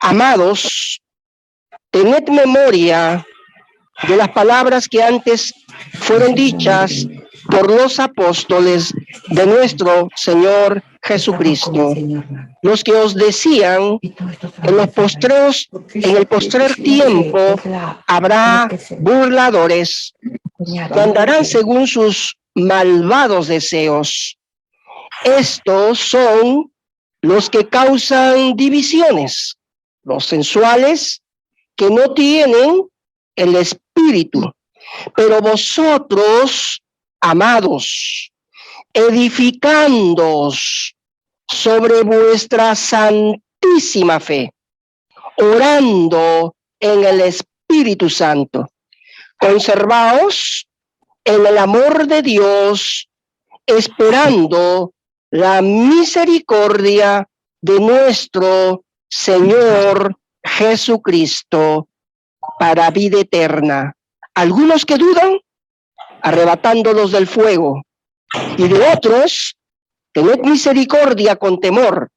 Amados, tened memoria de las palabras que antes fueron dichas por los apóstoles de nuestro Señor Jesucristo, los que os decían: en el postrer tiempo habrá burladores que andarán según sus malvados deseos. Estos son los que causan divisiones, los sensuales, que no tienen el espíritu. Pero vosotros, amados, edificándoos sobre vuestra santísima fe, orando en el Espíritu Santo, conservaos en el amor de Dios, esperando la misericordia de nuestro Señor Jesucristo para vida eterna. Algunos que dudan, arrebatándolos del fuego, y de otros, tened misericordia con temor,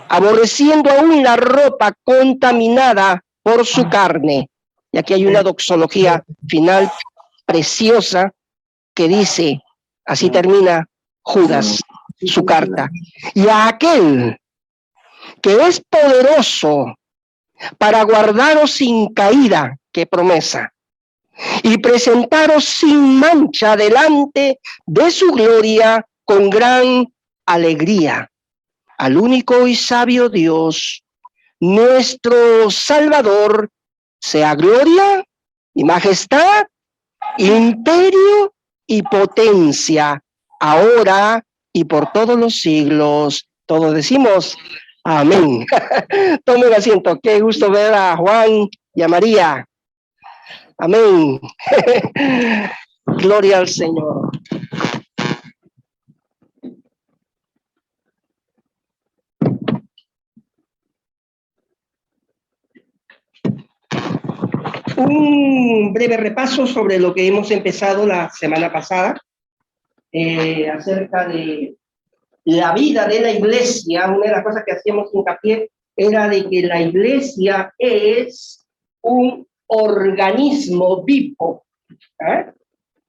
aborreciendo aún la ropa contaminada por su carne. Y aquí hay una doxología final preciosa que dice, así termina Judas su carta: y a aquel que es poderoso para guardaros sin caída, qué promesa, y presentaros sin mancha delante de su gloria con gran alegría. Al único y sabio Dios, nuestro Salvador, sea gloria y majestad, imperio y potencia, ahora y por todos los siglos. Todos decimos amén. Tomen asiento. Qué gusto ver a Juan y a María. Amén. Gloria al Señor. Un breve repaso sobre lo que hemos empezado la semana pasada, acerca de la vida de la iglesia. Una de las cosas que hacíamos hincapié era de que la iglesia es un organismo vivo.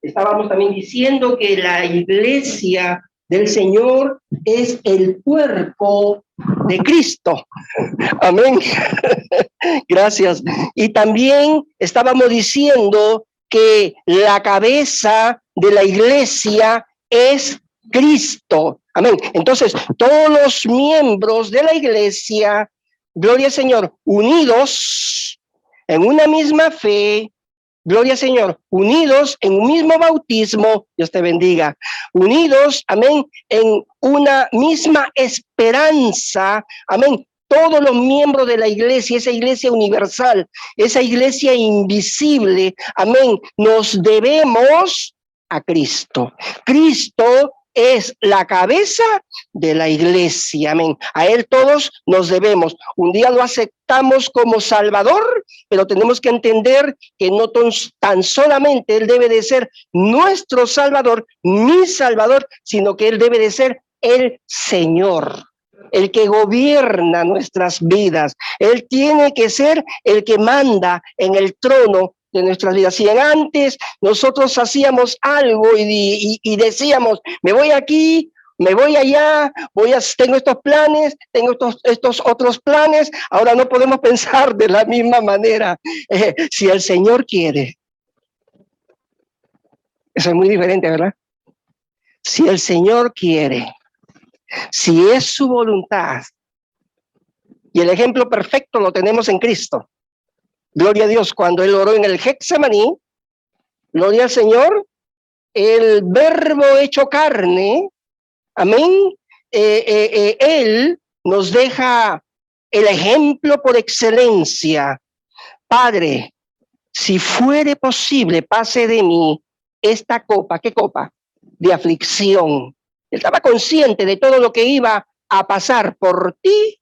Estábamos también diciendo que la iglesia del Señor es el cuerpo de Cristo. Amén. Gracias. Y también estábamos diciendo que la cabeza de la iglesia es Cristo. Amén. Entonces, todos los miembros de la iglesia, gloria al Señor, unidos en una misma fe, gloria al Señor, unidos en un mismo bautismo, Dios te bendiga, unidos, amén, en una misma esperanza, amén. Todos los miembros de la iglesia, esa iglesia universal, esa iglesia invisible, amén, nos debemos a Cristo. Cristo es la cabeza de la iglesia, amén. A Él todos nos debemos. Un día lo aceptamos como Salvador, pero tenemos que entender que no tan solamente Él debe de ser nuestro Salvador, mi Salvador, sino que Él debe de ser el Señor, el que gobierna nuestras vidas. Él tiene que ser el que manda en el trono de nuestras vidas. Si antes nosotros hacíamos algo y decíamos, me voy aquí, me voy allá, tengo estos planes, tengo estos otros planes, ahora no podemos pensar de la misma manera. Si el Señor quiere, eso es muy diferente, ¿verdad? Si el Señor quiere, si es su voluntad, y el ejemplo perfecto lo tenemos en Cristo. Gloria a Dios, cuando Él oró en el Getsemaní, gloria al Señor, el verbo hecho carne, amén, Él nos deja el ejemplo por excelencia. Padre, si fuere posible, pase de mí esta copa. ¿Qué copa? De aflicción. Él estaba consciente de todo lo que iba a pasar por ti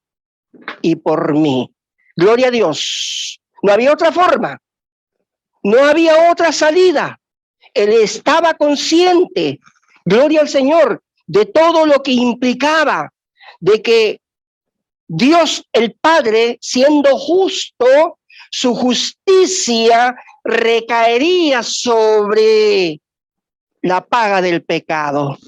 y por mí. Gloria a Dios. No había otra forma. No había otra salida. Él estaba consciente, gloria al Señor, de todo lo que implicaba, de que Dios el Padre, siendo justo, su justicia recaería sobre la paga del pecado.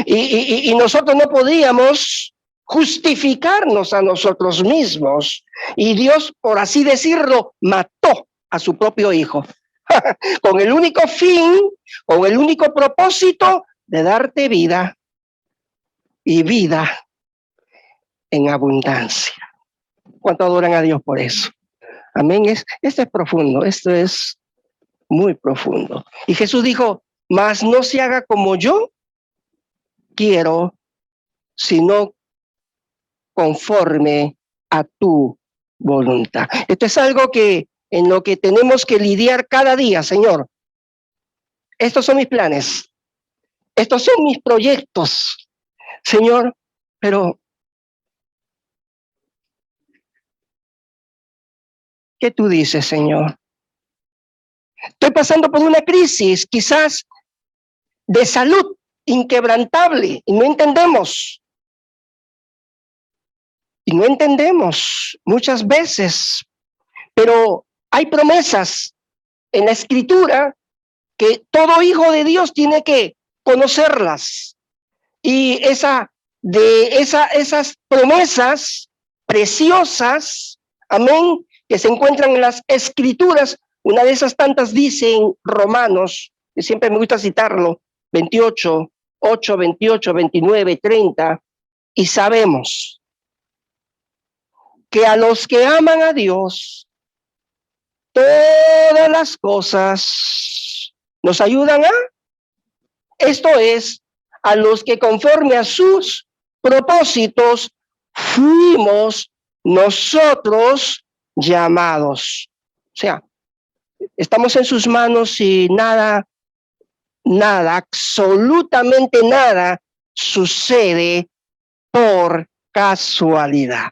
y nosotros no podíamos justificarnos a nosotros mismos. Y Dios, por así decirlo, mató a su propio hijo. Con el único fin, con el único propósito de darte vida y vida en abundancia. ¿Cuánto adoran a Dios por eso? Amén. Esto es profundo, esto es muy profundo. Y Jesús dijo, mas no se haga como yo quiero, sino conforme a tu voluntad. Esto es algo que en lo que tenemos que lidiar cada día, Señor. Estos son mis planes, estos son mis proyectos, Señor, pero ¿qué tú dices, Señor? Estoy pasando por una crisis, quizás de salud inquebrantable, y no entendemos. Y no entendemos muchas veces, pero hay promesas en la Escritura que todo hijo de Dios tiene que conocerlas. Y esas promesas preciosas, amén, que se encuentran en las Escrituras, una de esas tantas dice en Romanos, que siempre me gusta citarlo, 28, 8, 28, 29, 30, y sabemos que a los que aman a Dios, todas las cosas nos ayudan a, esto es, a los que conforme a sus propósitos fuimos nosotros llamados. O sea, estamos en sus manos y nada, absolutamente nada sucede por casualidad.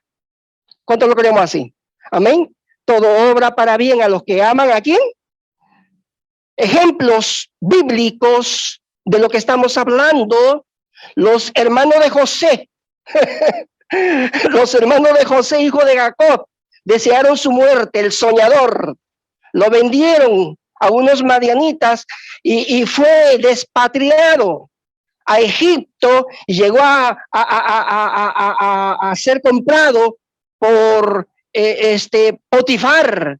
¿Cuánto lo creemos así? Amén. Todo obra para bien a los que aman ¿a quién? Ejemplos bíblicos de lo que estamos hablando, los hermanos de José, los hermanos de José, hijo de Jacob, desearon su muerte, el soñador, lo vendieron a unos madianitas y fue despatriado a Egipto y llegó a ser comprado por Potifar,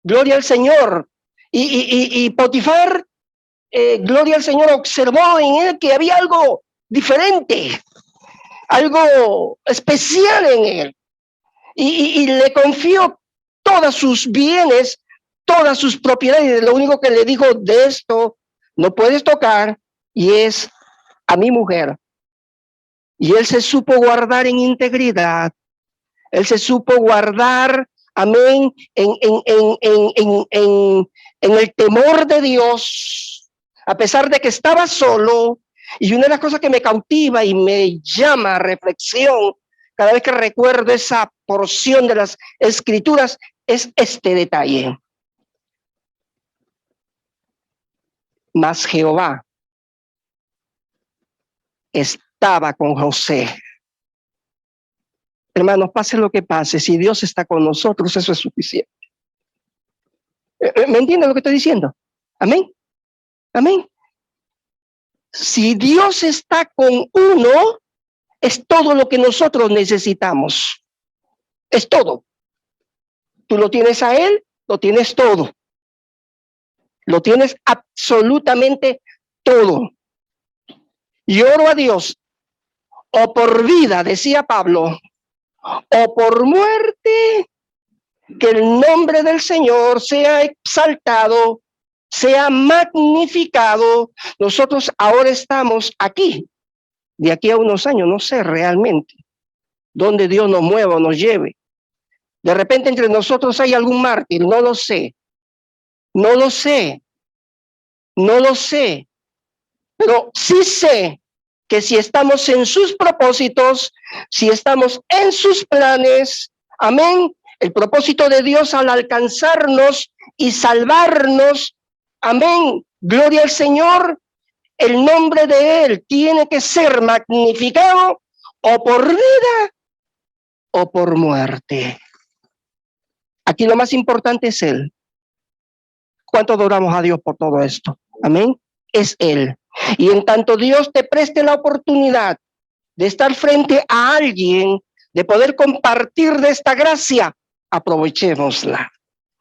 gloria al Señor. Y Potifar, gloria al Señor, observó en él que había algo diferente, algo especial en él. Y le confió todos sus bienes, todas sus propiedades. Lo único que le dijo, de esto no puedes tocar, y es a mi mujer. Y él se supo guardar en integridad. Él se supo guardar, amén, en el temor de Dios, a pesar de que estaba solo. Y una de las cosas que me cautiva y me llama a reflexión cada vez que recuerdo esa porción de las Escrituras es este detalle. Mas Jehová estaba con José. Hermanos, pase lo que pase, si Dios está con nosotros, eso es suficiente. ¿Me entienden lo que estoy diciendo? Amén. Amén. Si Dios está con uno, es todo lo que nosotros necesitamos. Es todo. Tú lo tienes a Él, lo tienes todo. Lo tienes absolutamente todo. Y oro a Dios, o por vida, decía Pablo, o por muerte, que el nombre del Señor sea exaltado, sea magnificado. Nosotros ahora estamos aquí, de aquí a unos años, no sé realmente dónde Dios nos mueva o nos lleve. De repente entre nosotros hay algún mártir, no lo sé, no lo sé, no lo sé, pero sí sé que si estamos en sus propósitos, si estamos en sus planes, amén, el propósito de Dios al alcanzarnos y salvarnos, amén, gloria al Señor, el nombre de Él tiene que ser magnificado o por vida o por muerte. Aquí lo más importante es Él. ¿Cuánto adoramos a Dios por todo esto? Amén. Es Él. Y en tanto Dios te preste la oportunidad de estar frente a alguien, de poder compartir de esta gracia, aprovechémosla,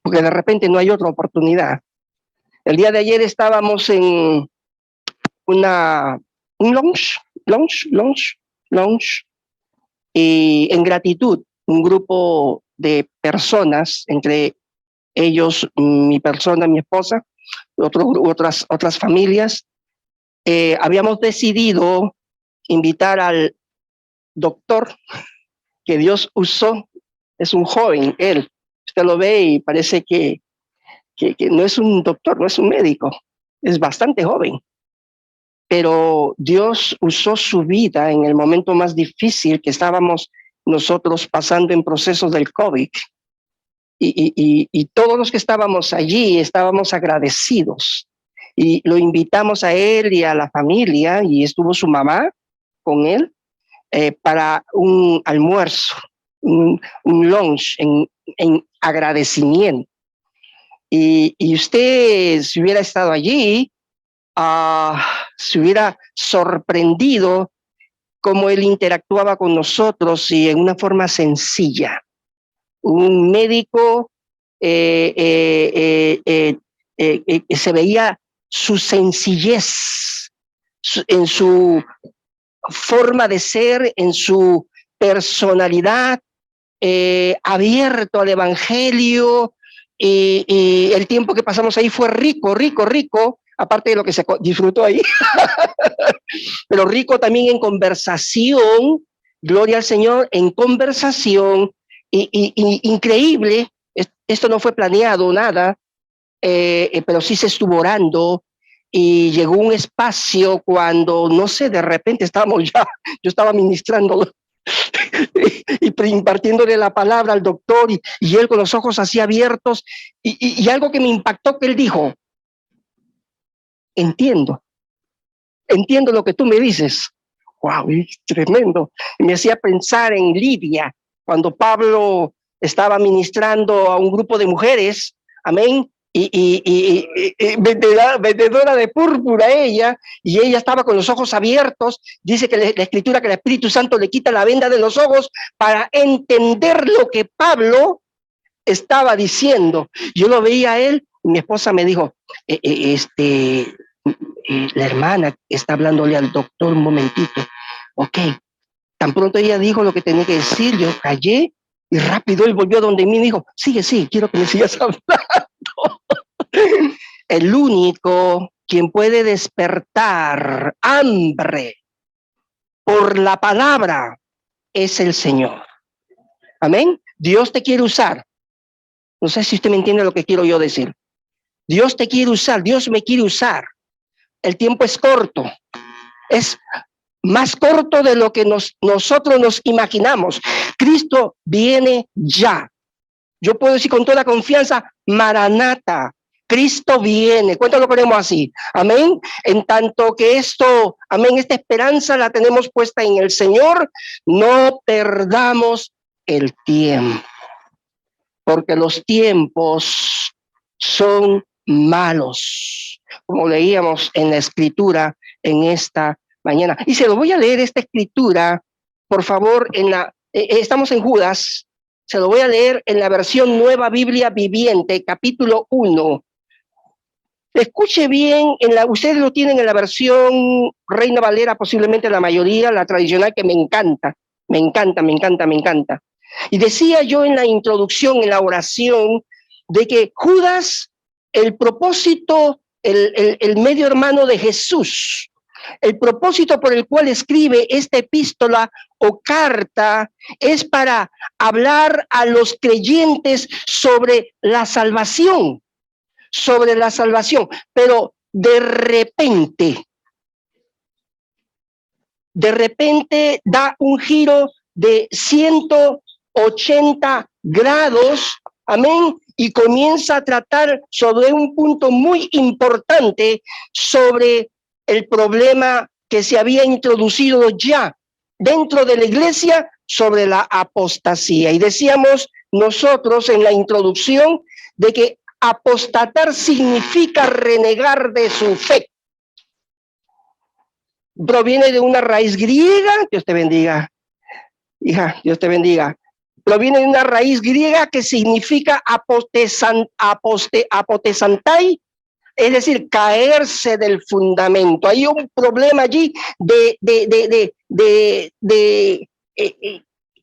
porque de repente no hay otra oportunidad. El día de ayer estábamos en un lounge, y en gratitud, un grupo de personas, entre ellos mi persona, mi esposa, otras familias, habíamos decidido invitar al doctor que Dios usó. Es un joven, él. Usted lo ve y parece que no es un doctor, no es un médico. Es bastante joven. Pero Dios usó su vida en el momento más difícil que estábamos nosotros pasando en procesos del COVID. Y todos los que estábamos allí estábamos agradecidos. Y lo invitamos a él y a la familia, y estuvo su mamá con él, para un almuerzo, un lunch en agradecimiento. Y usted, si hubiera estado allí, se hubiera sorprendido cómo él interactuaba con nosotros, y en una forma sencilla. Un médico, se veía su sencillez en su forma de ser, en su personalidad, abierto al evangelio, y el tiempo que pasamos ahí fue rico, aparte de lo que se disfrutó ahí, pero rico también en conversación, gloria al Señor, en conversación, y increíble. Esto no fue planeado, nada, pero sí se estuvo orando, y llegó un espacio cuando, no sé, de repente estábamos ya, yo estaba ministrando y impartiéndole la palabra al doctor, y él con los ojos así abiertos, y algo que me impactó, que él dijo: entiendo lo que tú me dices. Wow, tremendo. Y me hacía pensar en Lidia, cuando Pablo estaba ministrando a un grupo de mujeres, amén, y vendedora de púrpura ella, y ella estaba con los ojos abiertos. Dice que la Escritura, que el Espíritu Santo le quita la venda de los ojos para entender lo que Pablo estaba diciendo. Yo lo veía a él, y mi esposa me dijo, la hermana está hablándole al doctor un momentito. Ok. Tan pronto ella dijo lo que tenía que decir, yo callé, y rápido él volvió donde mí y me dijo: sigue, quiero que me sigas hablando. El único quien puede despertar hambre por la palabra es el Señor. Amén. Dios te quiere usar. No sé si usted me entiende lo que quiero yo decir. Dios te quiere usar, Dios me quiere usar. El tiempo es corto. Es más corto de lo que nosotros nos imaginamos. Cristo viene ya. Yo puedo decir con toda confianza: Maranata, Cristo viene. ¿Cuánto lo ponemos así? Amén. En tanto que esto, amén, esta esperanza la tenemos puesta en el Señor, no perdamos el tiempo, porque los tiempos son malos, como leíamos en la Escritura en esta mañana. Y se lo voy a leer, esta Escritura, por favor, estamos en Judas. Se lo voy a leer en la versión Nueva Biblia Viviente, capítulo 1. Escuche bien, ustedes lo tienen en la versión Reina Valera, posiblemente la mayoría, la tradicional, que me encanta. Y decía yo en la introducción, en la oración, de que Judas, el propósito, el medio hermano de Jesús, el propósito por el cual escribe esta epístola o carta, es para hablar a los creyentes sobre la salvación, pero de repente da un giro de 180 grados, amén, y comienza a tratar sobre un punto muy importante, sobre el problema que se había introducido ya dentro de la iglesia, sobre la apostasía. Y decíamos nosotros en la introducción de que apostatar significa renegar de su fe. Proviene de una raíz griega, Dios te bendiga, hija, Dios te bendiga. Proviene de una raíz griega que significa apotesantai, es decir, caerse del fundamento. Hay un problema allí de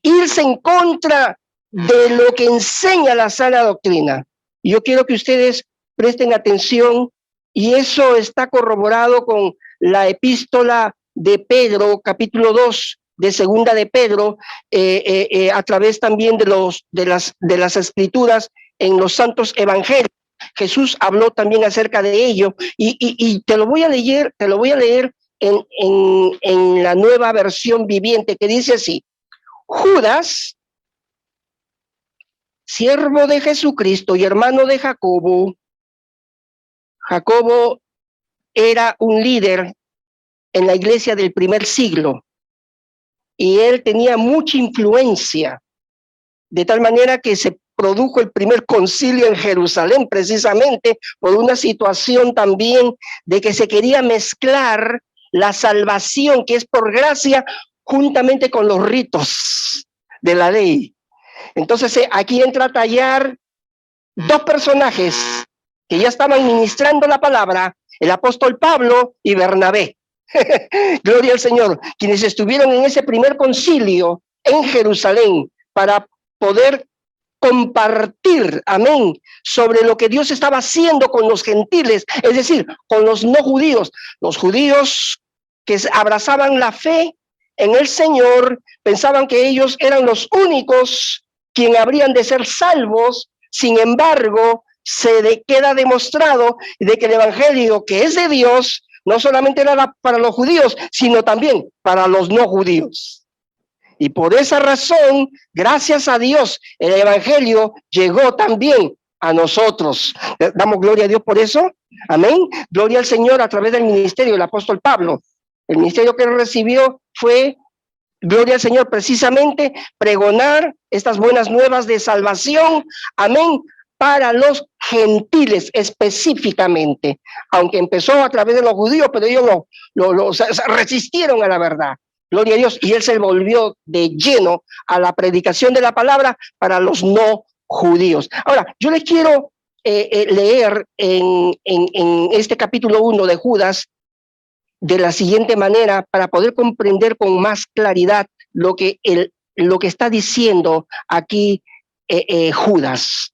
irse en contra de lo que enseña la sana doctrina. Yo quiero que ustedes presten atención, y eso está corroborado con la epístola de Pedro, capítulo 2 de segunda de Pedro, a través también de las escrituras en los santos evangelios. Jesús habló también acerca de ello, y te lo voy a leer en la nueva versión viviente, que dice así: Judas, siervo de Jesucristo y hermano de Jacobo. Jacobo era un líder en la iglesia del primer siglo, y él tenía mucha influencia, de tal manera que se produjo el primer concilio en Jerusalén, precisamente por una situación también de que se quería mezclar la salvación, que es por gracia, juntamente con los ritos de la ley. Entonces aquí entra a tallar dos personajes que ya estaban ministrando la palabra, el apóstol Pablo y Bernabé. Gloria al Señor, quienes estuvieron en ese primer concilio en Jerusalén para poder compartir, amén, sobre lo que Dios estaba haciendo con los gentiles, es decir, con los no judíos. Los judíos que abrazaban la fe en el Señor pensaban que ellos eran los únicos quienes habrían de ser salvos. Sin embargo, queda demostrado de que el evangelio, que es de Dios, no solamente era para los judíos, sino también para los no judíos. Y por esa razón, gracias a Dios, el evangelio llegó también a nosotros. Damos gloria a Dios por eso. Amén. Gloria al Señor a través del ministerio del apóstol Pablo. El ministerio que él recibió fue, gloria al Señor, precisamente pregonar estas buenas nuevas de salvación. Amén. Para los gentiles específicamente, aunque empezó a través de los judíos, pero ellos resistieron a la verdad. Gloria a Dios, y él se volvió de lleno a la predicación de la palabra para los no judíos. Ahora, yo les quiero leer en este capítulo 1 de Judas de la siguiente manera, para poder comprender con más claridad lo que está diciendo aquí Judas.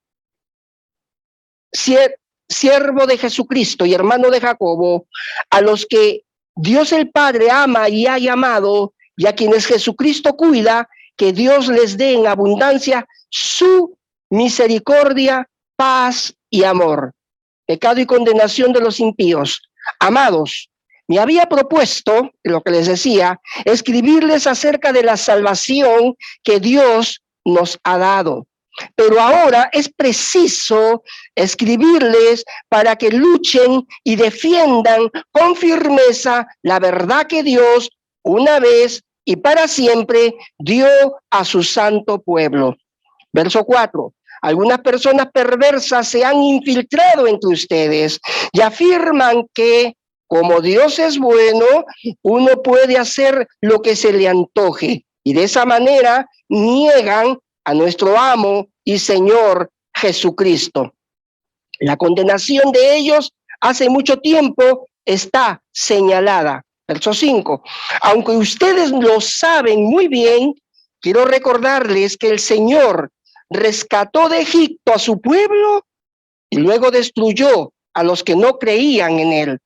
Siervo de Jesucristo y hermano de Jacobo, a los que Dios el Padre ama y ha llamado, y a quienes Jesucristo cuida, que Dios les dé en abundancia su misericordia, paz y amor. Pecado y condenación de los impíos. Amados, me había propuesto, lo que les decía, escribirles acerca de la salvación que Dios nos ha dado. Pero ahora es preciso escribirles para que luchen y defiendan con firmeza la verdad que Dios una vez y para siempre dio a su santo pueblo. Verso 4. Algunas personas perversas se han infiltrado entre ustedes y afirman que, como Dios es bueno, uno puede hacer lo que se le antoje, y de esa manera niegan a nuestro amo y Señor Jesucristo. La condenación de ellos hace mucho tiempo está señalada. Verso 5. Aunque ustedes lo saben muy bien, quiero recordarles que el Señor rescató de Egipto a su pueblo y luego destruyó a los que no creían en él.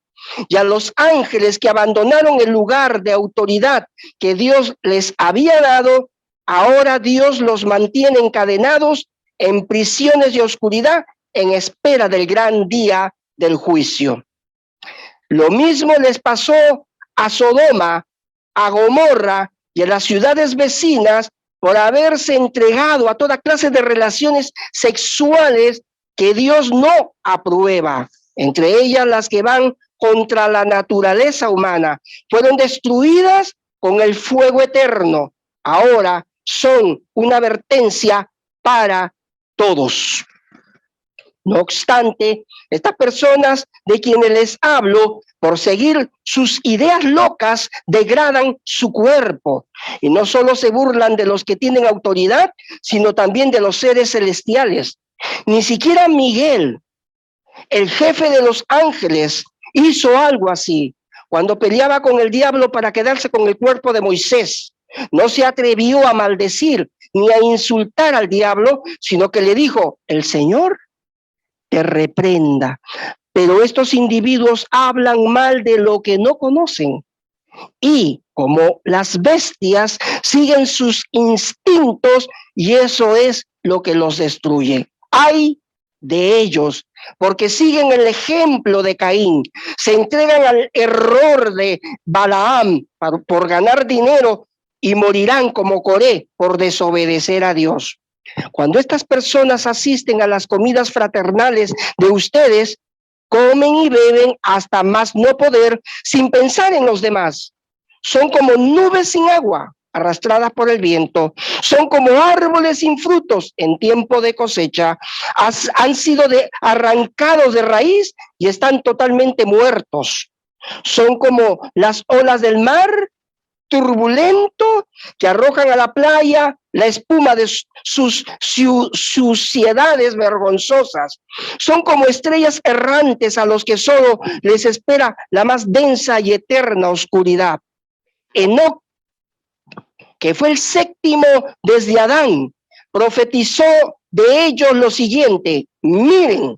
Y a los ángeles que abandonaron el lugar de autoridad que Dios les había dado, ahora Dios los mantiene encadenados en prisiones de oscuridad en espera del gran día del juicio. Lo mismo les pasó a Sodoma, a Gomorra y a las ciudades vecinas por haberse entregado a toda clase de relaciones sexuales que Dios no aprueba, entre ellas las que van contra la naturaleza humana. Fueron destruidas con el fuego eterno. Ahora son una advertencia para todos. No obstante, estas personas de quienes les hablo, por seguir sus ideas locas, degradan su cuerpo. Y no solo se burlan de los que tienen autoridad, sino también de los seres celestiales. Ni siquiera Miguel, el jefe de los ángeles, hizo algo así. Cuando peleaba con el diablo para quedarse con el cuerpo de Moisés, no se atrevió a maldecir ni a insultar al diablo, sino que le dijo: el Señor te reprenda. Pero estos individuos hablan mal de lo que no conocen y, como las bestias, siguen sus instintos, y eso es lo que los destruye. ¡Ay de ellos! Porque siguen el ejemplo de Caín, se entregan al error de Balaam por ganar dinero y morirán como Coré por desobedecer a Dios. Cuando estas personas asisten a las comidas fraternales de ustedes, comen y beben hasta más no poder sin pensar en los demás. Son como nubes sin agua, arrastradas por el viento. Son como árboles sin frutos en tiempo de cosecha. Han sido arrancados de raíz y están totalmente muertos. Son como las olas del mar turbulento que arrojan a la playa la espuma de sus suciedades vergonzosas. Son como estrellas errantes a los que solo les espera la más densa y eterna oscuridad. Enoc, que fue el séptimo desde Adán, profetizó de ellos lo siguiente: miren,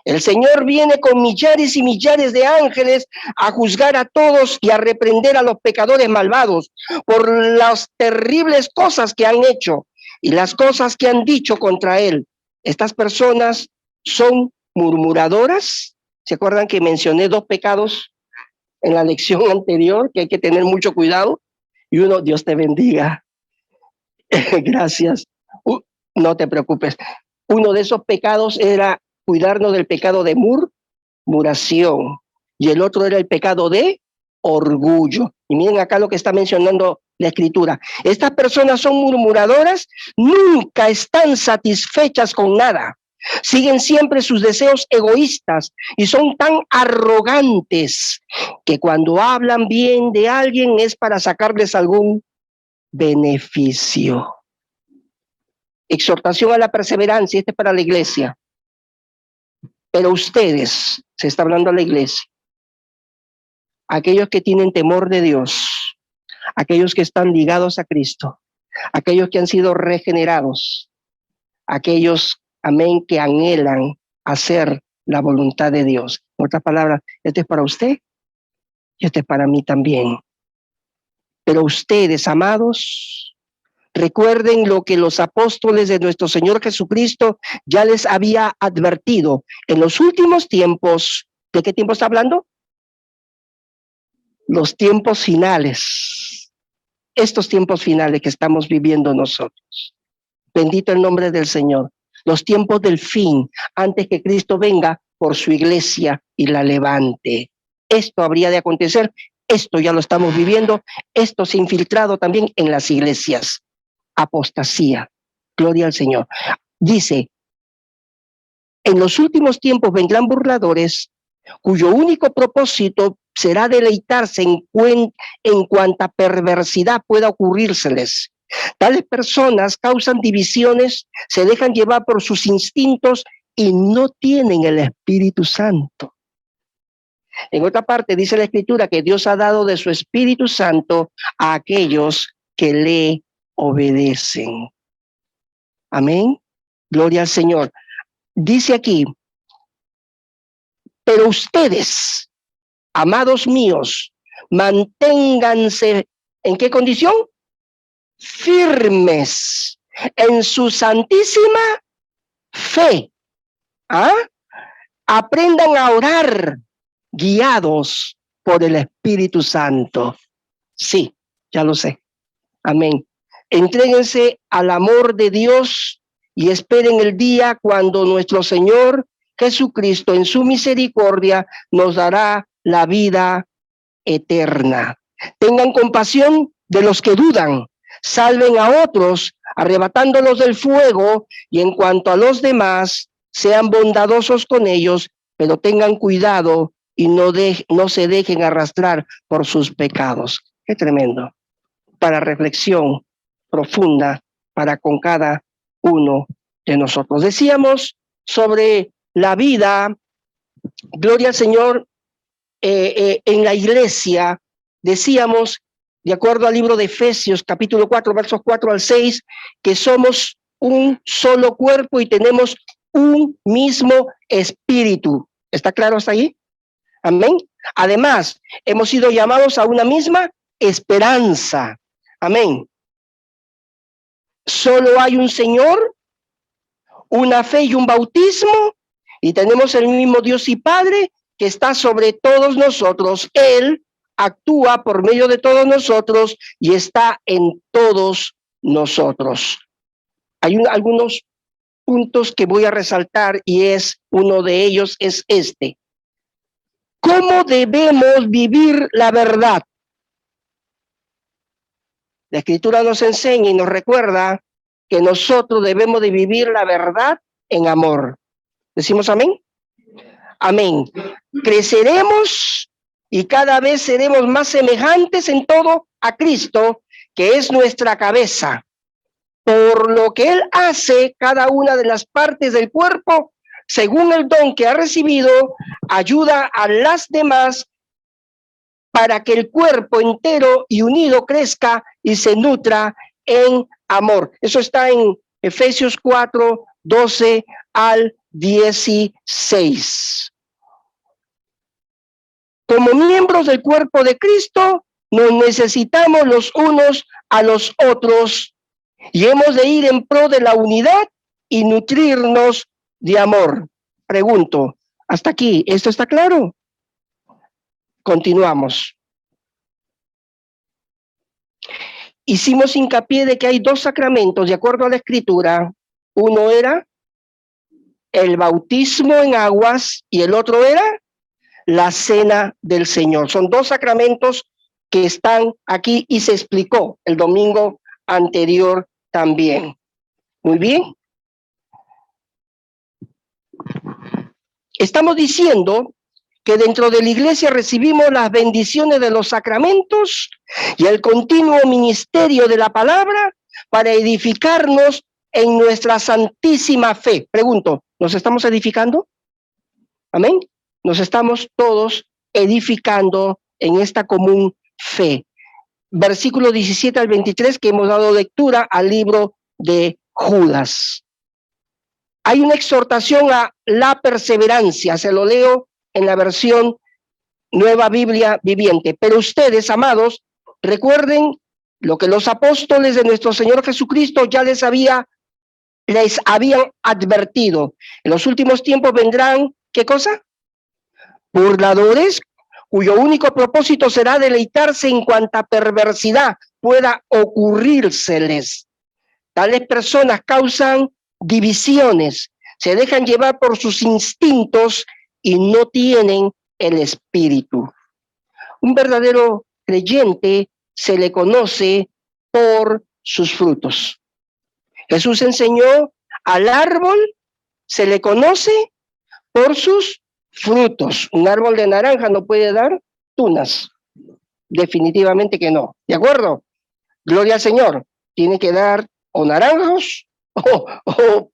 el Señor viene con millares y millares de ángeles a juzgar a todos y a reprender a los pecadores malvados por las terribles cosas que han hecho y las cosas que han dicho contra él. Estas personas son murmuradoras. ¿Se acuerdan que mencioné 2 pecados en la lección anterior, que hay que tener mucho cuidado? Y uno, Dios te bendiga. Gracias. No te preocupes. Uno de esos pecados era cuidarnos del pecado de murmuración, y el otro era el pecado de orgullo. Y miren acá lo que está mencionando la Escritura. Estas personas son murmuradoras, nunca están satisfechas con nada, siguen siempre sus deseos egoístas y son tan arrogantes que cuando hablan bien de alguien es para sacarles algún beneficio. Exhortación a la perseverancia, este es para la iglesia. Pero ustedes, se está hablando a la iglesia, aquellos que tienen temor de Dios, aquellos que están ligados a Cristo, aquellos que han sido regenerados, aquellos, amén, que anhelan hacer la voluntad de Dios. En otras palabras, este es para usted y este es para mí también. Pero ustedes, amados, recuerden lo que los apóstoles de nuestro Señor Jesucristo ya les había advertido. En los últimos tiempos, ¿de qué tiempo está hablando? Los tiempos finales. Estos tiempos finales que estamos viviendo nosotros. Bendito el nombre del Señor. Los tiempos del fin, antes que Cristo venga por su iglesia y la levante. Esto habría de acontecer. Esto ya lo estamos viviendo. Esto se ha infiltrado también en las iglesias. Apostasía. Gloria al Señor. Dice: en los últimos tiempos vendrán burladores cuyo único propósito será deleitarse en cuanta perversidad pueda ocurrírseles. Tales personas causan divisiones, se dejan llevar por sus instintos y no tienen el Espíritu Santo. En otra parte dice la Escritura que Dios ha dado de su Espíritu Santo a aquellos que le obedecen. Amén. Gloria al Señor. Dice aquí: pero ustedes, amados míos, manténganse, ¿en qué condición? Firmes en su santísima fe. ¿Ah? Aprendan a orar guiados por el Espíritu Santo. Sí, ya lo sé. Amén. Entréguense al amor de Dios y esperen el día cuando nuestro Señor Jesucristo, en su misericordia, nos dará la vida eterna. Tengan compasión de los que dudan, salven a otros, arrebatándolos del fuego, y en cuanto a los demás, sean bondadosos con ellos, pero tengan cuidado y no se dejen arrastrar por sus pecados. Qué tremendo. Para reflexión profunda para con cada uno de nosotros. Decíamos sobre la vida, gloria al Señor, en la iglesia, decíamos, de acuerdo al libro de Efesios, capítulo 4, versos 4 al 6, que somos un solo cuerpo y tenemos un mismo espíritu. ¿Está claro hasta ahí? Amén. Además, hemos sido llamados a una misma esperanza. Amén. Solo hay un Señor, una fe y un bautismo, y tenemos el mismo Dios y Padre que está sobre todos nosotros. Él actúa por medio de todos nosotros y está en todos nosotros. Hay algunos puntos que voy a resaltar y uno de ellos es este. ¿Cómo debemos vivir la verdad? La Escritura nos enseña y nos recuerda que nosotros debemos de vivir la verdad en amor. ¿Decimos amén? Amén. Creceremos y cada vez seremos más semejantes en todo a Cristo, que es nuestra cabeza. Por lo que Él hace, cada una de las partes del cuerpo, según el don que ha recibido, ayuda a las demás para que el cuerpo entero y unido crezca y se nutra en amor. Eso está en Efesios 4, 12 al 16. Como miembros del cuerpo de Cristo, nos necesitamos los unos a los otros y hemos de ir en pro de la unidad y nutrirnos de amor. Pregunto, ¿hasta aquí esto está claro? Continuamos. Hicimos hincapié de que hay dos sacramentos, de acuerdo a la Escritura. Uno era el bautismo en aguas y el otro era la cena del Señor. Son dos sacramentos que están aquí y se explicó el domingo anterior también. Muy bien. Estamos diciendo que dentro de la iglesia recibimos las bendiciones de los sacramentos y el continuo ministerio de la palabra para edificarnos en nuestra santísima fe. Pregunto, ¿nos estamos edificando? Amén. Nos estamos todos edificando en esta común fe. Versículo 17 al 23 que hemos dado lectura al libro de Judas. Hay una exhortación a la perseverancia, se lo leo en la versión Nueva Biblia Viviente. Pero ustedes, amados, recuerden lo que los apóstoles de nuestro Señor Jesucristo ya les habían advertido. En los últimos tiempos vendrán, ¿qué cosa? Burladores, cuyo único propósito será deleitarse en cuanta perversidad pueda ocurrírseles. Tales personas causan divisiones, se dejan llevar por sus instintos y no tienen el espíritu. Un verdadero creyente se le conoce por sus frutos. Jesús enseñó: al árbol se le conoce por sus frutos. Un árbol de naranja no puede dar tunas. Definitivamente que no. ¿De acuerdo? Gloria al Señor. Tiene que dar o naranjos o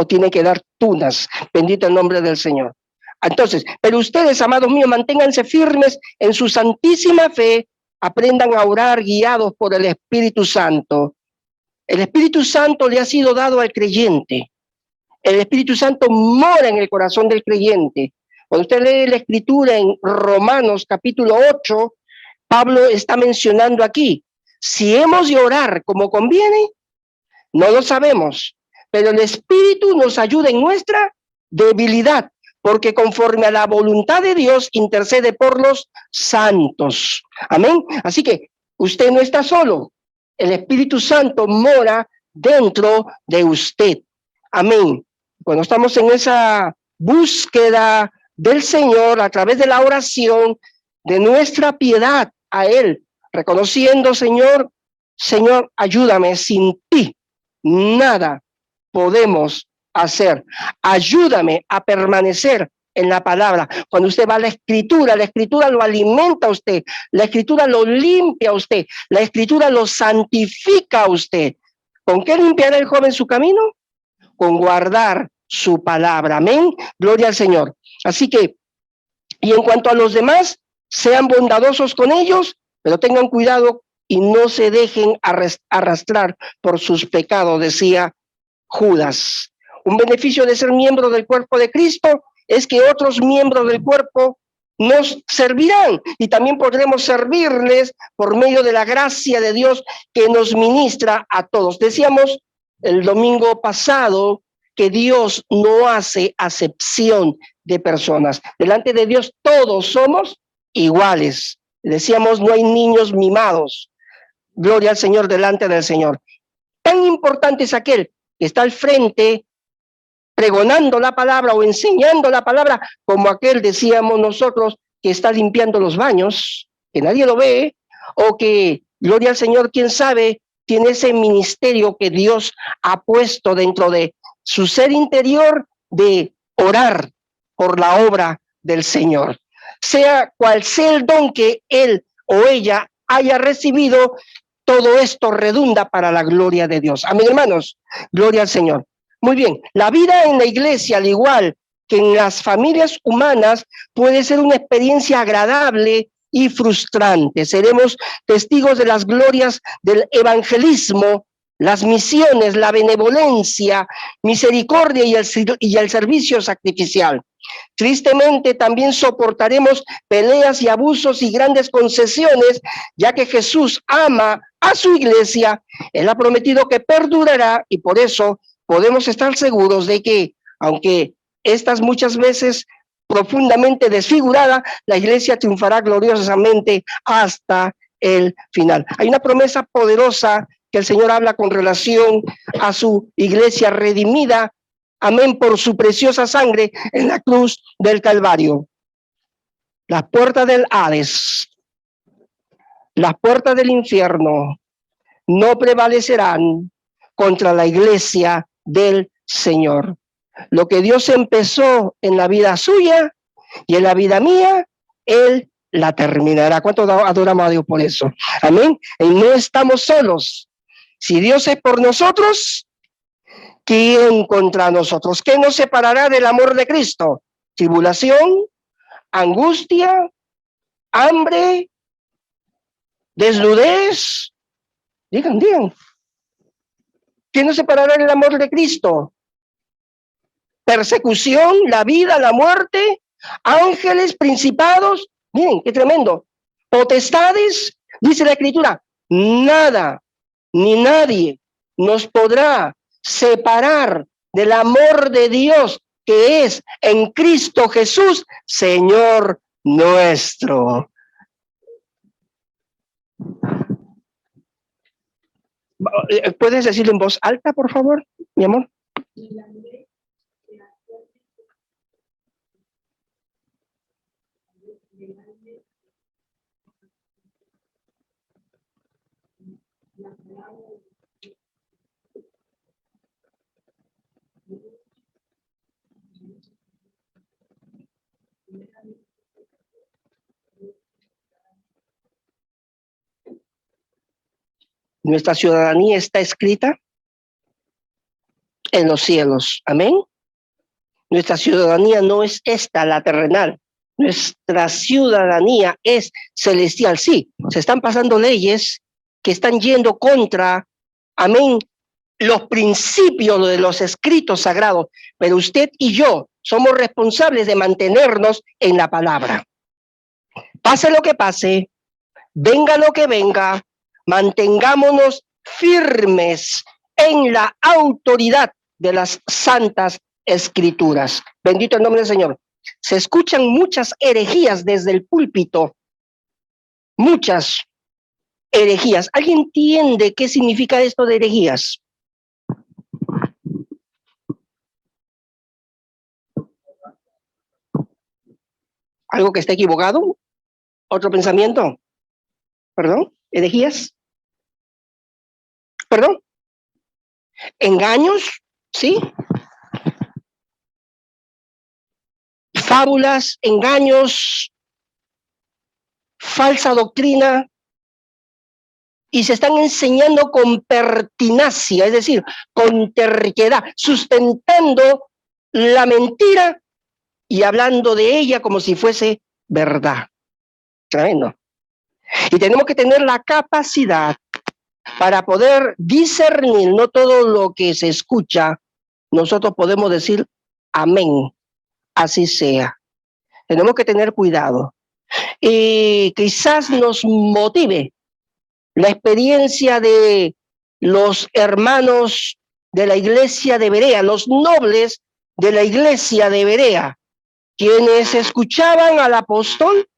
tiene que dar tunas. Bendito el nombre del Señor. Entonces, pero ustedes, amados míos, manténganse firmes en su santísima fe, aprendan a orar guiados por el Espíritu Santo. El Espíritu Santo le ha sido dado al creyente. El Espíritu Santo mora en el corazón del creyente. Cuando usted lee la Escritura en Romanos capítulo 8, Pablo está mencionando aquí: si hemos de orar como conviene, no lo sabemos, pero el Espíritu nos ayuda en nuestra debilidad, porque conforme a la voluntad de Dios intercede por los santos. Amén. Así que usted no está solo. El Espíritu Santo mora dentro de usted. Amén. Cuando estamos en esa búsqueda del Señor a través de la oración, de nuestra piedad a Él, reconociendo, Señor, Señor, ayúdame, sin ti nada podemos hacer. Ayúdame a permanecer en la palabra. Cuando usted va a la escritura lo alimenta a usted, la escritura lo limpia a usted, la escritura lo santifica a usted. ¿Con qué limpiará el joven su camino? Con guardar su palabra. Amén. Gloria al Señor. Así que, y en cuanto a los demás, sean bondadosos con ellos, pero tengan cuidado y no se dejen arrastrar por sus pecados, decía Judas. Un beneficio de ser miembro del cuerpo de Cristo es que otros miembros del cuerpo nos servirán y también podremos servirles por medio de la gracia de Dios que nos ministra a todos. Decíamos el domingo pasado que Dios no hace acepción de personas. Delante de Dios todos somos iguales. Decíamos, no hay niños mimados. Gloria al Señor delante del Señor. Tan importante es aquel que está al frente pregonando la palabra o enseñando la palabra, como aquel, decíamos nosotros, que está limpiando los baños, que nadie lo ve, o que, gloria al Señor, quién sabe, tiene ese ministerio que Dios ha puesto dentro de su ser interior de orar por la obra del Señor. Sea cual sea el don que él o ella haya recibido, todo esto redunda para la gloria de Dios. Amén, hermanos. Gloria al Señor. Muy bien, la vida en la iglesia, al igual que en las familias humanas, puede ser una experiencia agradable y frustrante. Seremos testigos de las glorias del evangelismo, las misiones, la benevolencia, misericordia y el servicio sacrificial. Tristemente también soportaremos peleas y abusos y grandes concesiones, ya que Jesús ama a su iglesia. Él ha prometido que perdurará y por eso podemos estar seguros de que, aunque estas muchas veces profundamente desfigurada, la iglesia triunfará gloriosamente hasta el final. Hay una promesa poderosa que el Señor habla con relación a su iglesia redimida, amén, por su preciosa sangre en la cruz del Calvario. Las puertas del Hades, las puertas del infierno no prevalecerán contra la iglesia del Señor. Lo que Dios empezó en la vida suya y en la vida mía, Él la terminará. ¿Cuánto adoramos a Dios por eso? Amén. Y no estamos solos. Si Dios es por nosotros, ¿quién contra nosotros? ¿Qué nos separará del amor de Cristo? Tribulación, angustia, hambre, desnudez. Digan. ¿Quién nos separará del amor de Cristo? Persecución, la vida, la muerte, ángeles, principados. Miren, qué tremendo. Potestades, dice la Escritura, nada ni nadie nos podrá separar del amor de Dios que es en Cristo Jesús, Señor nuestro. ¿Puedes decirlo en voz alta, por favor, mi amor? Nuestra ciudadanía está escrita en los cielos. Amén. Nuestra ciudadanía no es esta, la terrenal. Nuestra ciudadanía es celestial. Sí, se están pasando leyes que están yendo contra, amén, los principios de los escritos sagrados, pero usted y yo somos responsables de mantenernos en la palabra. Pase lo que pase, venga lo que venga, mantengámonos firmes en la autoridad de las santas escrituras. Bendito el nombre del Señor. Se escuchan muchas herejías desde el púlpito, muchas herejías. ¿Alguien entiende qué significa esto de herejías? ¿Algo que esté equivocado? ¿Otro pensamiento? ¿Perdón? ¿Herejías? perdón, engaños, ¿sí? Fábulas, engaños, falsa doctrina, y se están enseñando con pertinacia, es decir, con terquedad, sustentando la mentira y hablando de ella como si fuese verdad. Tremendo. Y tenemos que tener la capacidad para poder discernir, no todo lo que se escucha, nosotros podemos decir amén, así sea. Tenemos que tener cuidado. Y quizás nos motive la experiencia de los hermanos de la iglesia de Berea, los nobles de la iglesia de Berea, quienes escuchaban al apóstol,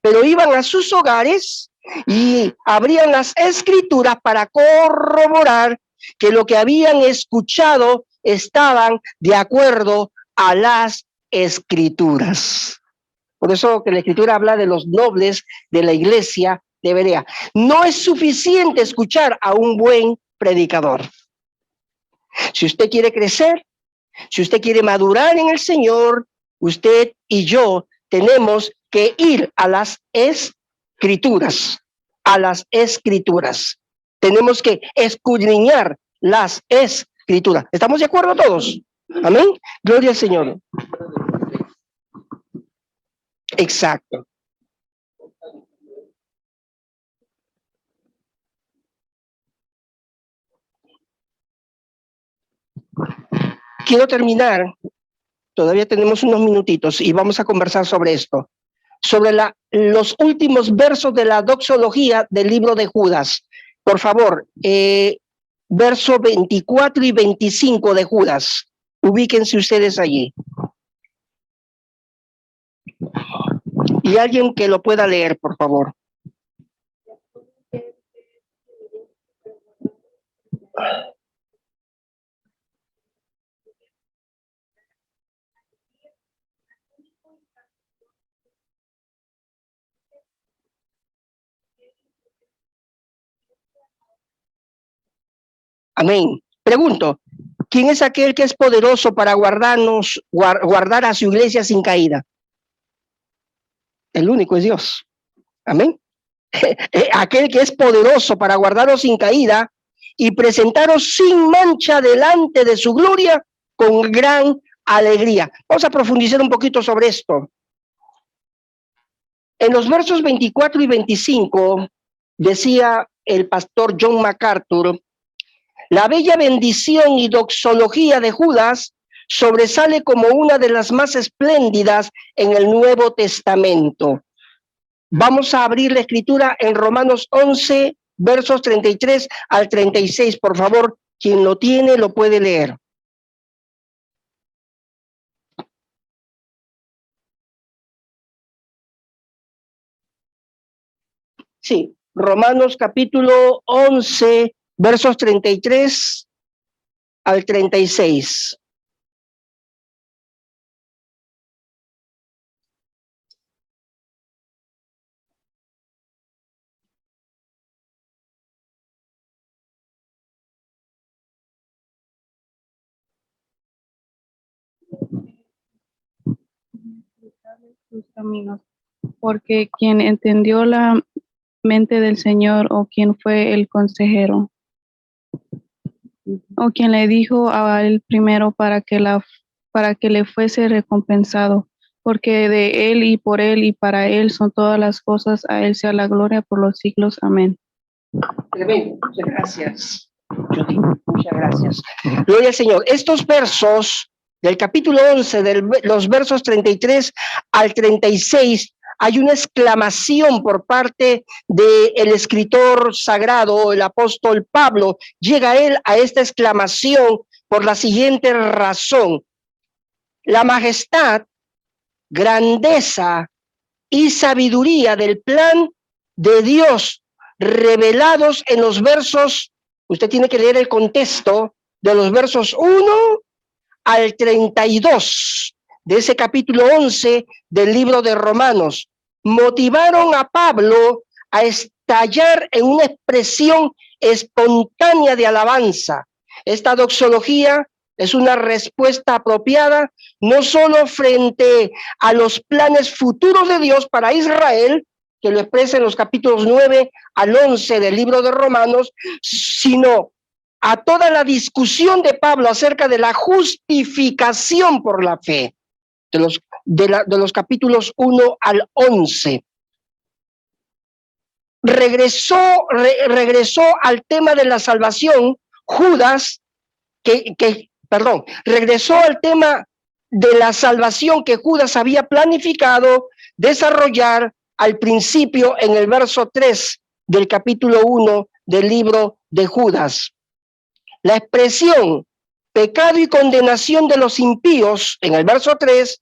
pero iban a sus hogares y abrían las escrituras para corroborar que lo que habían escuchado estaban de acuerdo a las escrituras. Por eso que la escritura habla de los nobles de la iglesia de Berea. No es suficiente escuchar a un buen predicador. Si usted quiere crecer, si usted quiere madurar en el Señor, usted y yo tenemos que ir a las escrituras, a las escrituras. Tenemos que escudriñar las escrituras. ¿Estamos de acuerdo todos? Amén. Gloria al Señor. Exacto. Quiero terminar, todavía tenemos unos minutitos y vamos a conversar sobre esto, sobre los últimos versos de la doxología del libro de Judas. Por favor, verso 24 y 25 de Judas. Ubíquense ustedes allí. Y alguien que lo pueda leer, por favor. Amén. Pregunto, ¿quién es aquel que es poderoso para guardar a su iglesia sin caída? El único es Dios. Amén. Aquel que es poderoso para guardaros sin caída y presentaros sin mancha delante de su gloria con gran alegría. Vamos a profundizar un poquito sobre esto. En los versos 24 y 25 decía el pastor John MacArthur: la bella bendición y doxología de Judas sobresale como una de las más espléndidas en el Nuevo Testamento. Vamos a abrir la escritura en Romanos 11, versos 33 al 36. Por favor, quien lo tiene lo puede leer. Sí, Romanos capítulo 11, versos 33 al 36. Sus caminos, porque quien entendió la mente del Señor, o quien fue el consejero, o quien le dijo a él primero para que le fuese recompensado, porque de él y por él y para él son todas las cosas, a él sea la gloria por los siglos. Amén. Tremendo. Muchas gracias, Judy. Muchas gracias. Gloria al Señor. Estos versos del capítulo 11, los versos 33 al 36, hay una exclamación por parte del escritor sagrado, el apóstol Pablo. Llega él a esta exclamación por la siguiente razón: la majestad, grandeza y sabiduría del plan de Dios revelados en los versos, usted tiene que leer el contexto de los versos 1 al 32 de ese capítulo 11 del libro de Romanos, motivaron a Pablo a estallar en una expresión espontánea de alabanza. Esta doxología es una respuesta apropiada no solo frente a los planes futuros de Dios para Israel, que lo expresa en los capítulos 9 al 11 del libro de Romanos, sino a toda la discusión de Pablo acerca de la justificación por la fe, de los capítulos 1 al 11. Regresó al tema de la salvación Judas, regresó al tema de la salvación que Judas había planificado desarrollar al principio en el verso 3 del capítulo 1 del libro de Judas. La expresión pecado y condenación de los impíos en el verso 3,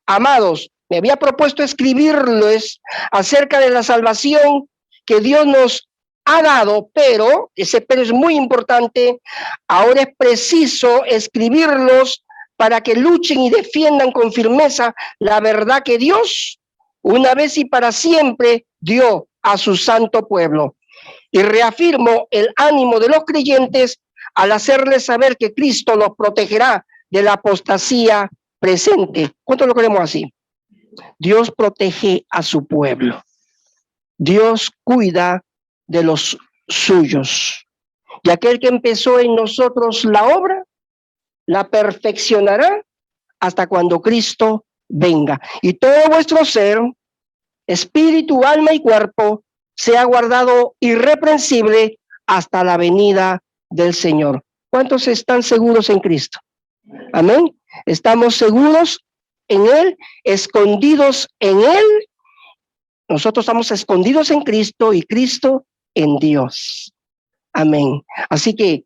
amados, me había propuesto escribirles acerca de la salvación que Dios nos ha dado, pero, ese pero es muy importante, ahora es preciso escribirlos para que luchen y defiendan con firmeza la verdad que Dios, una vez y para siempre, dio a su santo pueblo. Y reafirmo el ánimo de los creyentes al hacerles saber que Cristo los protegerá de la apostasía presente. ¿Cuánto lo queremos así? Dios protege a su pueblo. Dios cuida de los suyos. Y aquel que empezó en nosotros la obra, la perfeccionará hasta cuando Cristo venga. Y todo vuestro ser, espíritu, alma y cuerpo, sea guardado irreprensible hasta la venida del Señor. ¿Cuántos están seguros en Cristo? Amén. Estamos seguros en Él, escondidos en Él. Nosotros estamos escondidos en Cristo y Cristo en Dios. Amén. Así que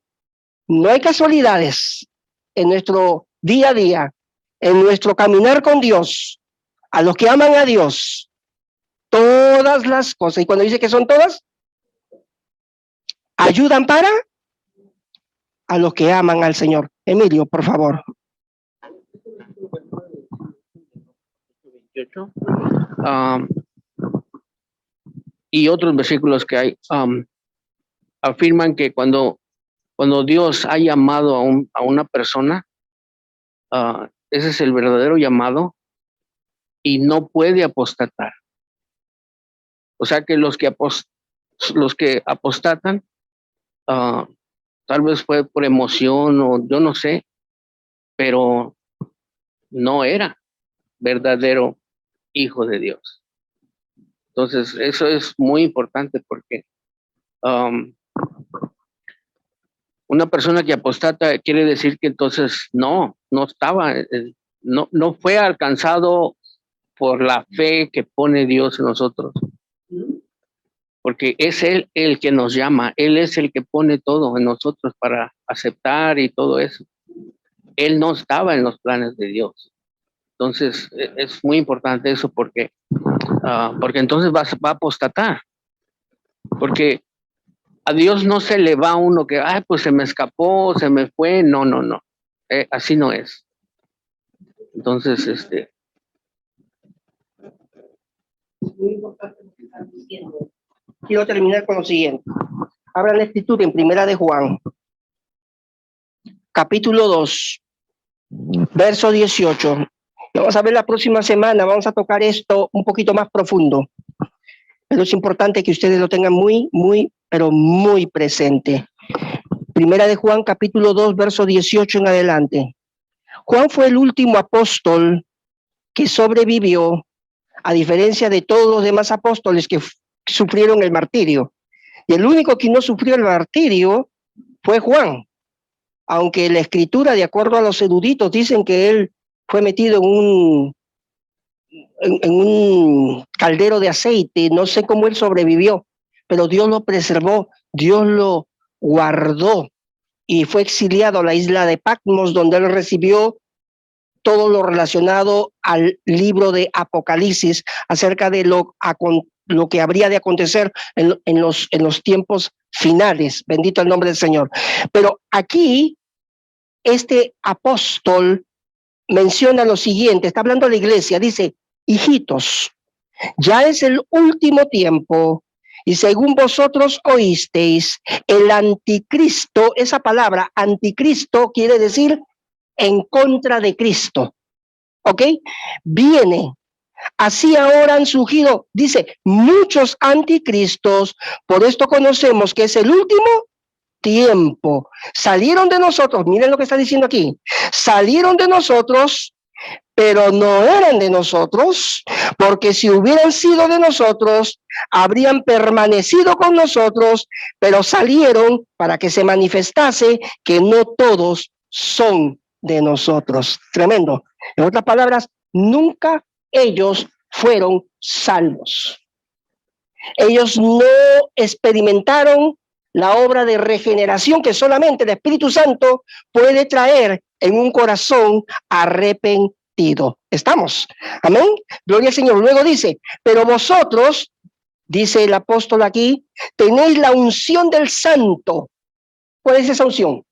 no hay casualidades en nuestro día a día, en nuestro caminar con Dios. A los que aman a Dios, todas las cosas, y cuando dice que son todas, ayudan para a los que aman al Señor. Emilio, por favor. 28. Y otros versículos que hay afirman que cuando Dios ha llamado a una persona, ese es el verdadero llamado y no puede apostatar. O sea que los que apostatan, tal vez fue por emoción o yo no sé, pero no era verdadero hijo de Dios. Entonces, eso es muy importante porque una persona que apostata quiere decir que entonces no estaba, no fue alcanzado por la fe que pone Dios en nosotros. Porque es Él el que nos llama, Él es el que pone todo en nosotros para aceptar y todo eso. Él no estaba en los planes de Dios. Entonces, es muy importante eso porque entonces va a apostatar. Porque a Dios no se le va uno que, pues se me escapó, se me fue. No. Así no es. Entonces, muy importante lo que están diciendo. Quiero terminar con lo siguiente. Abran la escritura en Primera de Juan, capítulo 2, verso 18. Vamos a ver la próxima semana, vamos a tocar esto un poquito más profundo. Pero es importante que ustedes lo tengan muy, pero muy presente. Primera de Juan, capítulo 2, verso 18 en adelante. Juan fue el último apóstol que sobrevivió, a diferencia de todos los demás apóstoles que sufrieron el martirio. Y el único que no sufrió el martirio fue Juan. Aunque la escritura, de acuerdo a los eruditos, dicen que él fue metido en un caldero de aceite, no sé cómo él sobrevivió, pero Dios lo preservó, Dios lo guardó y fue exiliado a la isla de Patmos, donde él recibió todo lo relacionado al libro de Apocalipsis acerca de lo que habría de acontecer en los tiempos finales. Bendito el nombre del Señor. Pero aquí este apóstol menciona lo siguiente, está hablando a la iglesia, dice: hijitos, ya es el último tiempo, Y según vosotros oísteis, el anticristo, esa palabra anticristo quiere decir en contra de Cristo. ¿Ok? Viene. Así ahora han surgido, dice, muchos anticristos. Por esto conocemos que es el último tiempo. Salieron de nosotros, miren lo que está diciendo aquí. Salieron de nosotros, pero no eran de nosotros, porque si hubieran sido de nosotros, habrían permanecido con nosotros, pero salieron para que se manifestase que no todos son de nosotros. Tremendo. En otras palabras, nunca ellos fueron salvos. Ellos no experimentaron la obra de regeneración que solamente el Espíritu Santo puede traer en un corazón arrepentido. ¿Estamos? Amén. Gloria al Señor. Luego dice, pero vosotros, dice el apóstol aquí, tenéis la unción del Santo. ¿Cuál es esa unción?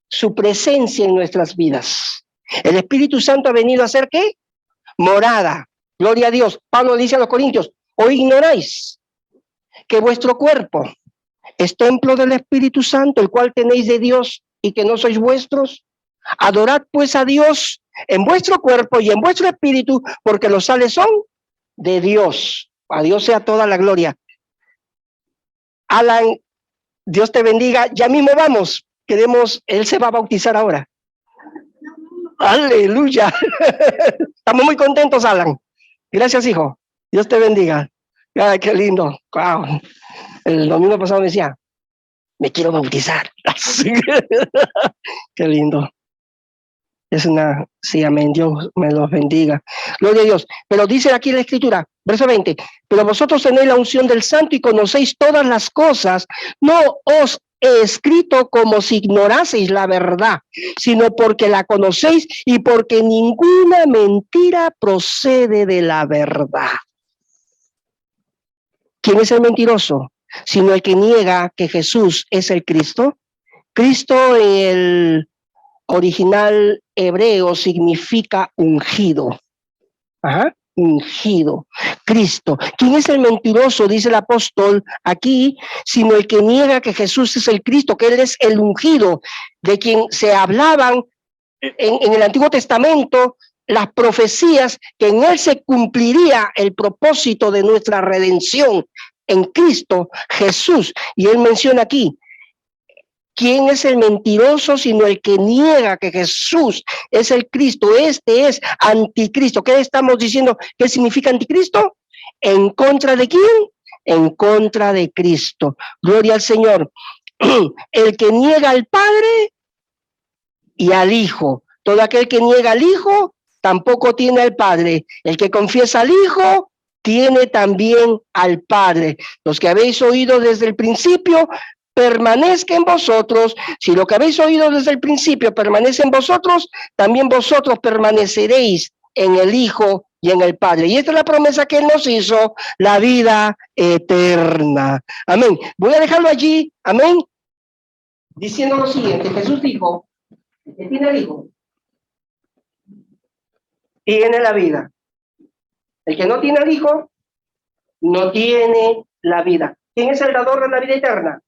Su presencia en nuestras vidas. El Espíritu Santo ha venido a hacer ¿qué? Morada. Gloria a Dios. Pablo dice a los Corintios, ¿o ignoráis que vuestro cuerpo es templo del Espíritu Santo, el cual tenéis de Dios y que no sois vuestros? Adorad pues a Dios en vuestro cuerpo y en vuestro espíritu, porque los tales son de Dios. A Dios sea toda la gloria. Alan, Dios te bendiga. Ya mismo vamos. Él se va a bautizar ahora. Aleluya. Estamos muy contentos, Alan. Gracias, hijo. Dios te bendiga. Ay, qué lindo. Wow. El domingo pasado me decía, me quiero bautizar. Qué lindo. Es una, sí, amén, Dios me los bendiga. Gloria a Dios. Pero dice aquí la Escritura, verso 20, pero vosotros tenéis la unción del Santo y conocéis todas las cosas. No os he escrito como si ignoraseis la verdad, sino porque la conocéis y porque ninguna mentira procede de la verdad. ¿Quién es el mentiroso? Sino el que niega que Jesús es el Cristo. Cristo en el original hebreo significa ungido. Ajá, ungido. Cristo. ¿Quién es el mentiroso? Dice el apóstol aquí, sino el que niega que Jesús es el Cristo, que Él es el ungido, de quien se hablaban en el Antiguo Testamento las profecías que en Él se cumpliría el propósito de nuestra redención en Cristo Jesús. Y Él menciona aquí, ¿quién es el mentiroso sino el que niega que Jesús es el Cristo? Este es anticristo. ¿Qué estamos diciendo? ¿Qué significa anticristo? ¿En contra de quién? En contra de Cristo. Gloria al Señor. El que niega al Padre y al Hijo. Todo aquel que niega al Hijo tampoco tiene al Padre. El que confiesa al Hijo tiene también al Padre. Los que habéis oído desde el principio permanezca en vosotros. Si lo que habéis oído desde el principio permanece en vosotros, también vosotros permaneceréis en el Hijo y en el Padre. Y esta es la promesa que Él nos hizo, la vida eterna. Amén. Voy a dejarlo allí, amén, diciendo lo siguiente. Jesús dijo, el que tiene el Hijo tiene la vida. El que no tiene el Hijo no tiene la vida. ¿Quién es el dador de la vida eterna?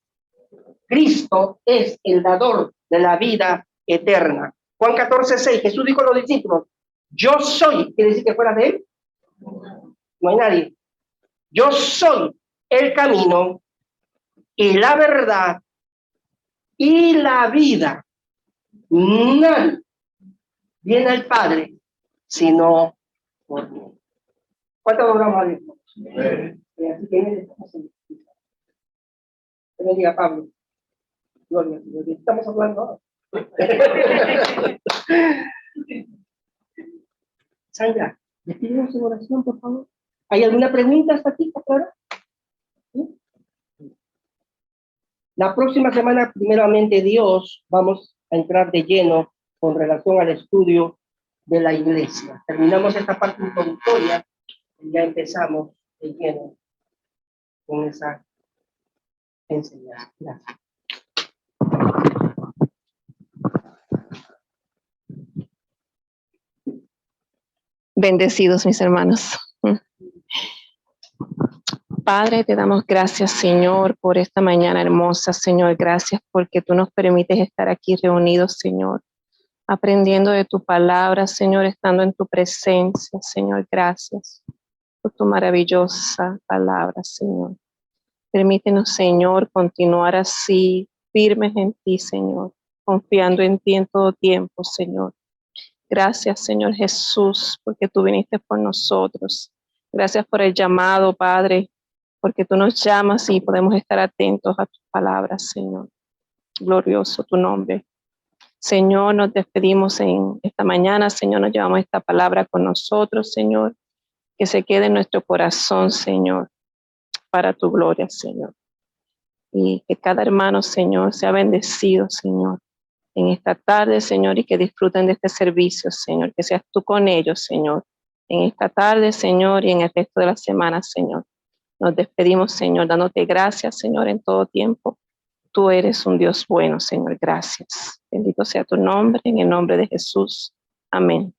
Cristo es el dador de la vida eterna. Juan 14:6, Jesús dijo a los discípulos, yo soy, quiere decir que fuera de Él no hay nadie. Yo soy el camino y la verdad y la vida. Nadie viene al Padre sino por mí. ¿Cuánto logramos a Dios? Así que Él estamos en el bendiga, Pablo. Gloria a Dios. Estamos hablando ahora. Sandra, despídenos en oración, por favor. ¿Hay alguna pregunta hasta aquí, Clara? ¿Sí? La próxima semana, primeramente Dios, vamos a entrar de lleno con relación al estudio de la iglesia. Terminamos esta parte introductoria y ya empezamos de lleno con esa enseñanza. Gracias. Bendecidos mis hermanos. Padre, te damos gracias, Señor, por esta mañana hermosa, Señor. Gracias porque tú nos permites estar aquí reunidos, Señor, aprendiendo de tu palabra, Señor, estando en tu presencia, Señor. Gracias por tu maravillosa palabra, Señor. Permítenos, Señor, continuar así, firmes en ti, Señor, confiando en ti en todo tiempo, Señor. Gracias, Señor Jesús, porque tú viniste por nosotros. Gracias por el llamado, Padre, porque tú nos llamas y podemos estar atentos a tus palabras, Señor. Glorioso tu nombre. Señor, nos despedimos en esta mañana, Señor, nos llevamos esta palabra con nosotros, Señor, que se quede en nuestro corazón, Señor, para tu gloria, Señor. Y que cada hermano, Señor, sea bendecido, Señor, en esta tarde, Señor, y que disfruten de este servicio, Señor, que seas tú con ellos, Señor, en esta tarde, Señor, y en el resto de la semana, Señor. Nos despedimos, Señor, dándote gracias, Señor, en todo tiempo. Tú eres un Dios bueno, Señor. Gracias. Bendito sea tu nombre, en el nombre de Jesús. Amén.